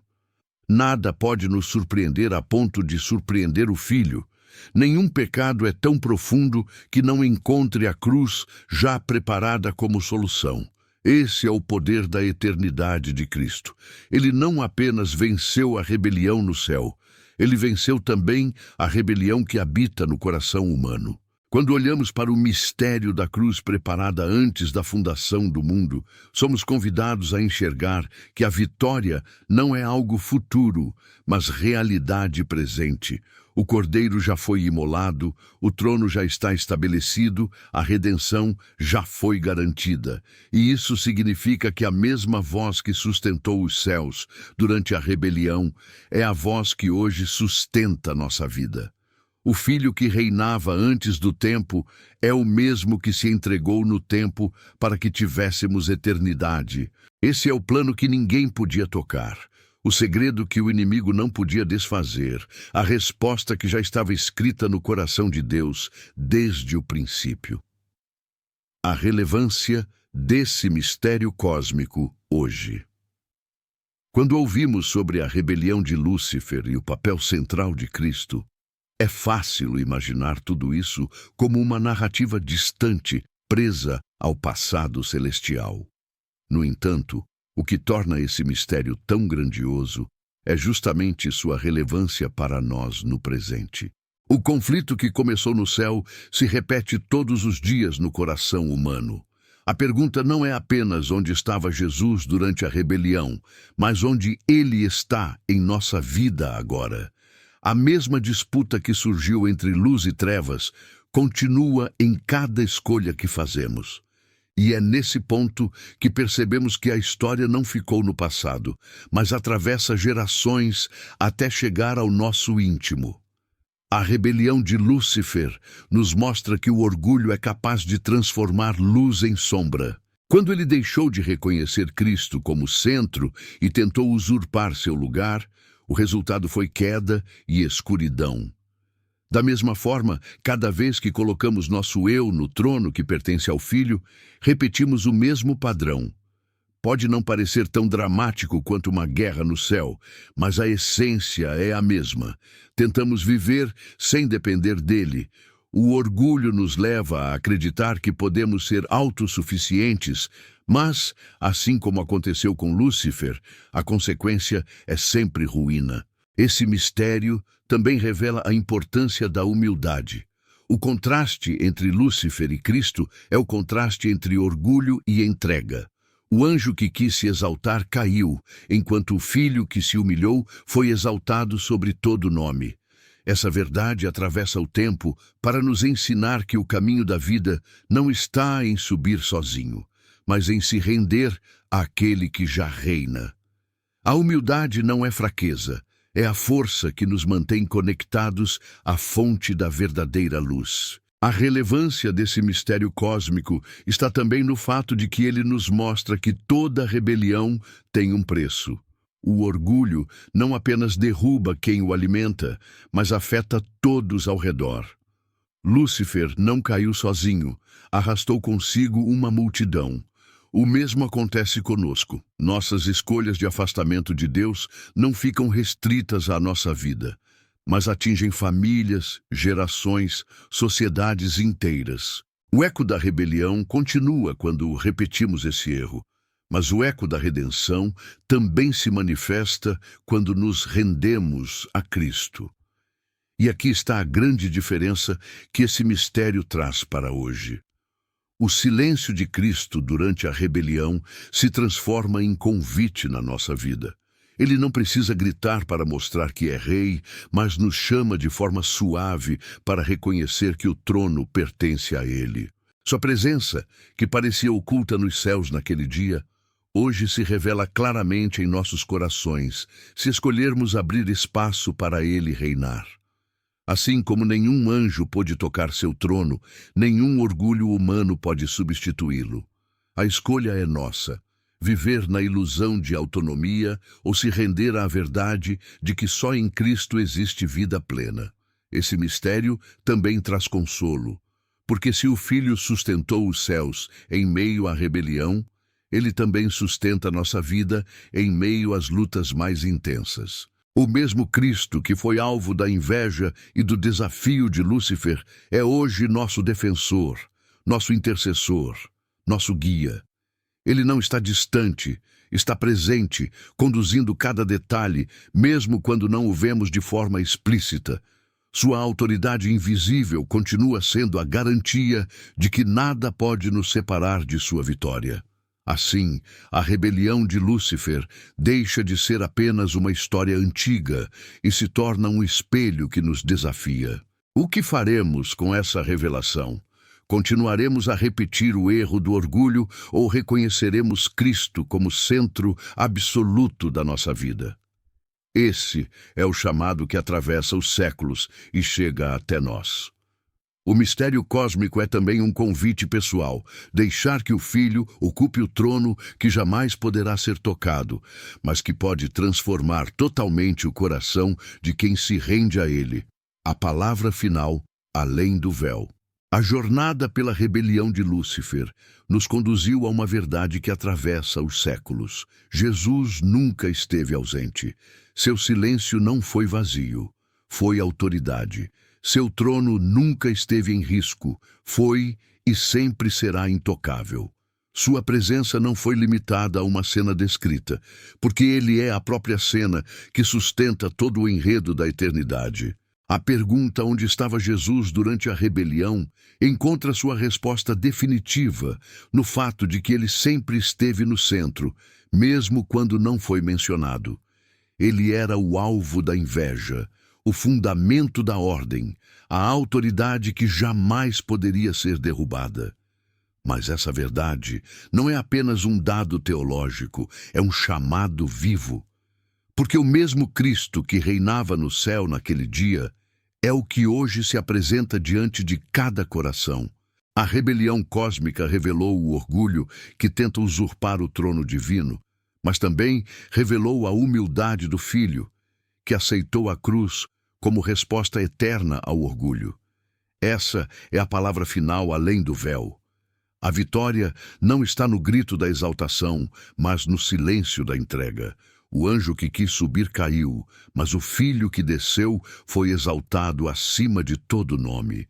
Nada pode nos surpreender a ponto de surpreender o Filho. Nenhum pecado é tão profundo que não encontre a cruz já preparada como solução. Esse é o poder da eternidade de Cristo. Ele não apenas venceu a rebelião no céu, ele venceu também a rebelião que habita no coração humano. Quando olhamos para o mistério da cruz preparada antes da fundação do mundo, somos convidados a enxergar que a vitória não é algo futuro, mas realidade presente. O Cordeiro já foi imolado, o trono já está estabelecido, a redenção já foi garantida. E isso significa que a mesma voz que sustentou os céus durante a rebelião é a voz que hoje sustenta nossa vida. O Filho que reinava antes do tempo é o mesmo que se entregou no tempo para que tivéssemos eternidade. Esse é o plano que ninguém podia tocar, o segredo que o inimigo não podia desfazer, a resposta que já estava escrita no coração de Deus desde o princípio. A relevância desse mistério cósmico hoje. Quando ouvimos sobre a rebelião de Lúcifer e o papel central de Cristo, é fácil imaginar tudo isso como uma narrativa distante, presa ao passado celestial. No entanto, o que torna esse mistério tão grandioso é justamente sua relevância para nós no presente. O conflito que começou no céu se repete todos os dias no coração humano. A pergunta não é apenas onde estava Jesus durante a rebelião, mas onde ele está em nossa vida agora. A mesma disputa que surgiu entre luz e trevas continua em cada escolha que fazemos. E é nesse ponto que percebemos que a história não ficou no passado, mas atravessa gerações até chegar ao nosso íntimo. A rebelião de Lúcifer nos mostra que o orgulho é capaz de transformar luz em sombra. Quando ele deixou de reconhecer Cristo como centro e tentou usurpar seu lugar, o resultado foi queda e escuridão. Da mesma forma, cada vez que colocamos nosso eu no trono que pertence ao Filho, repetimos o mesmo padrão. Pode não parecer tão dramático quanto uma guerra no céu, mas a essência é a mesma. Tentamos viver sem depender dele. O orgulho nos leva a acreditar que podemos ser autossuficientes, mas, assim como aconteceu com Lúcifer, a consequência é sempre ruína. Esse mistério também revela a importância da humildade. O contraste entre Lúcifer e Cristo é o contraste entre orgulho e entrega. O anjo que quis se exaltar caiu, enquanto o filho que se humilhou foi exaltado sobre todo nome. Essa verdade atravessa o tempo para nos ensinar que o caminho da vida não está em subir sozinho, mas em se render àquele que já reina. A humildade não é fraqueza, é a força que nos mantém conectados à fonte da verdadeira luz. A relevância desse mistério cósmico está também no fato de que ele nos mostra que toda rebelião tem um preço. O orgulho não apenas derruba quem o alimenta, mas afeta todos ao redor. Lúcifer não caiu sozinho, arrastou consigo uma multidão. O mesmo acontece conosco. Nossas escolhas de afastamento de Deus não ficam restritas à nossa vida, mas atingem famílias, gerações, sociedades inteiras. O eco da rebelião continua quando repetimos esse erro, mas o eco da redenção também se manifesta quando nos rendemos a Cristo. E aqui está a grande diferença que esse mistério traz para hoje. O silêncio de Cristo durante a rebelião se transforma em convite na nossa vida. Ele não precisa gritar para mostrar que é rei, mas nos chama de forma suave para reconhecer que o trono pertence a ele. Sua presença, que parecia oculta nos céus naquele dia, hoje se revela claramente em nossos corações, se escolhermos abrir espaço para ele reinar. Assim como nenhum anjo pôde tocar seu trono, nenhum orgulho humano pode substituí-lo. A escolha é nossa. Viver na ilusão de autonomia ou se render à verdade de que só em Cristo existe vida plena. Esse mistério também traz consolo, porque se o Filho sustentou os céus em meio à rebelião, ele também sustenta nossa vida em meio às lutas mais intensas. O mesmo Cristo que foi alvo da inveja e do desafio de Lúcifer é hoje nosso defensor, nosso intercessor, nosso guia. Ele não está distante, está presente, conduzindo cada detalhe, mesmo quando não o vemos de forma explícita. Sua autoridade invisível continua sendo a garantia de que nada pode nos separar de sua vitória. Assim, a rebelião de Lúcifer deixa de ser apenas uma história antiga e se torna um espelho que nos desafia. O que faremos com essa revelação? Continuaremos a repetir o erro do orgulho ou reconheceremos Cristo como centro absoluto da nossa vida? Esse é o chamado que atravessa os séculos e chega até nós. O mistério cósmico é também um convite pessoal, deixar que o Filho ocupe o trono que jamais poderá ser tocado, mas que pode transformar totalmente o coração de quem se rende a Ele. A palavra final, além do véu. A jornada pela rebelião de Lúcifer nos conduziu a uma verdade que atravessa os séculos. Jesus nunca esteve ausente. Seu silêncio não foi vazio, foi autoridade. Seu trono nunca esteve em risco, foi e sempre será intocável. Sua presença não foi limitada a uma cena descrita, porque ele é a própria cena que sustenta todo o enredo da eternidade. A pergunta onde estava Jesus durante a rebelião encontra sua resposta definitiva no fato de que ele sempre esteve no centro, mesmo quando não foi mencionado. Ele era o alvo da inveja, o fundamento da ordem, a autoridade que jamais poderia ser derrubada. Mas essa verdade não é apenas um dado teológico, é um chamado vivo. Porque o mesmo Cristo que reinava no céu naquele dia é o que hoje se apresenta diante de cada coração. A rebelião cósmica revelou o orgulho que tenta usurpar o trono divino, mas também revelou a humildade do Filho, que aceitou a cruz como resposta eterna ao orgulho. Essa é a palavra final além do véu. A vitória não está no grito da exaltação, mas no silêncio da entrega. O anjo que quis subir caiu, mas o Filho que desceu foi exaltado acima de todo nome.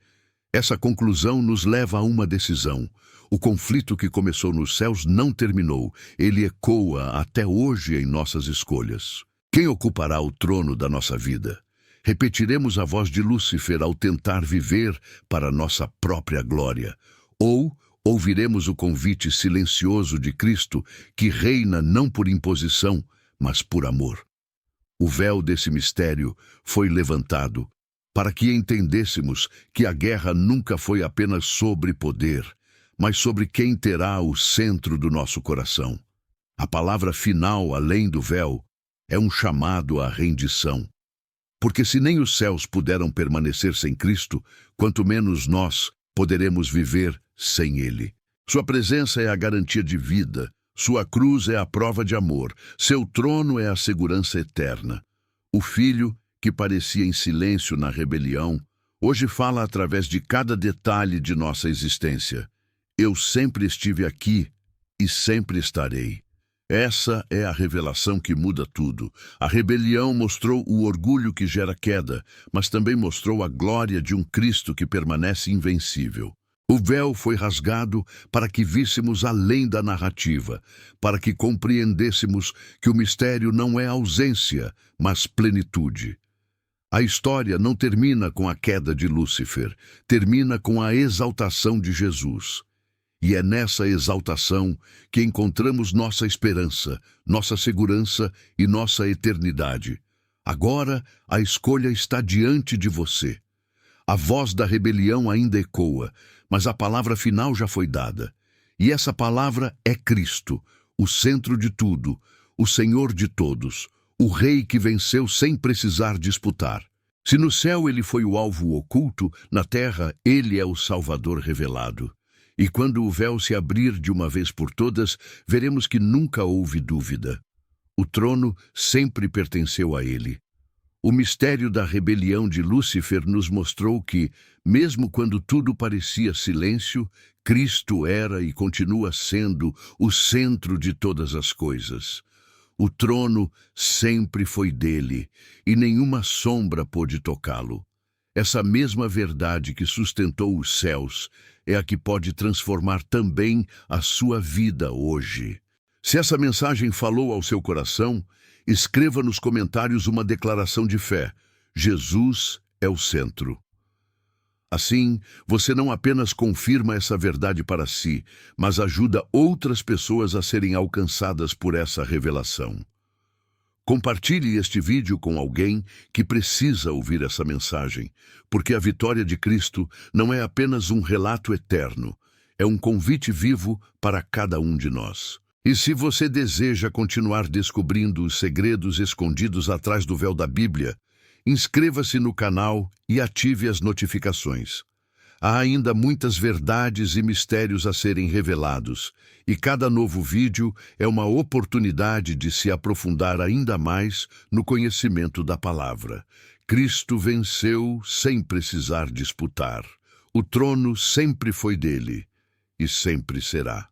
Essa conclusão nos leva a uma decisão. O conflito que começou nos céus não terminou, ele ecoa até hoje em nossas escolhas. Quem ocupará o trono da nossa vida? Repetiremos a voz de Lúcifer ao tentar viver para nossa própria glória, ou ouviremos o convite silencioso de Cristo que reina não por imposição, mas por amor. O véu desse mistério foi levantado para que entendêssemos que a guerra nunca foi apenas sobre poder, mas sobre quem terá o centro do nosso coração. A palavra final, além do véu, é um chamado à rendição. Porque se nem os céus puderam permanecer sem Cristo, quanto menos nós poderemos viver sem Ele. Sua presença é a garantia de vida, sua cruz é a prova de amor, seu trono é a segurança eterna. O Filho, que parecia em silêncio na rebelião, hoje fala através de cada detalhe de nossa existência. Eu sempre estive aqui e sempre estarei. Essa é a revelação que muda tudo. A rebelião mostrou o orgulho que gera queda, mas também mostrou a glória de um Cristo que permanece invencível. O véu foi rasgado para que víssemos além da narrativa, para que compreendêssemos que o mistério não é ausência, mas plenitude. A história não termina com a queda de Lúcifer, termina com a exaltação de Jesus. E é nessa exaltação que encontramos nossa esperança, nossa segurança e nossa eternidade. Agora, a escolha está diante de você. A voz da rebelião ainda ecoa, mas a palavra final já foi dada. E essa palavra é Cristo, o centro de tudo, o Senhor de todos, o Rei que venceu sem precisar disputar. Se no céu ele foi o alvo oculto, na terra ele é o Salvador revelado. E quando o véu se abrir de uma vez por todas, veremos que nunca houve dúvida. O trono sempre pertenceu a ele. O mistério da rebelião de Lúcifer nos mostrou que, mesmo quando tudo parecia silêncio, Cristo era e continua sendo o centro de todas as coisas. O trono sempre foi dele, e nenhuma sombra pôde tocá-lo. Essa mesma verdade que sustentou os céus é a que pode transformar também a sua vida hoje. Se essa mensagem falou ao seu coração, escreva nos comentários uma declaração de fé. Jesus é o centro. Assim, você não apenas confirma essa verdade para si, mas ajuda outras pessoas a serem alcançadas por essa revelação. Compartilhe este vídeo com alguém que precisa ouvir essa mensagem, porque a vitória de Cristo não é apenas um relato eterno, é um convite vivo para cada um de nós. E se você deseja continuar descobrindo os segredos escondidos atrás do véu da Bíblia, inscreva-se no canal e ative as notificações. Há ainda muitas verdades e mistérios a serem revelados, e cada novo vídeo é uma oportunidade de se aprofundar ainda mais no conhecimento da palavra. Cristo venceu sem precisar disputar. O trono sempre foi dele e sempre será.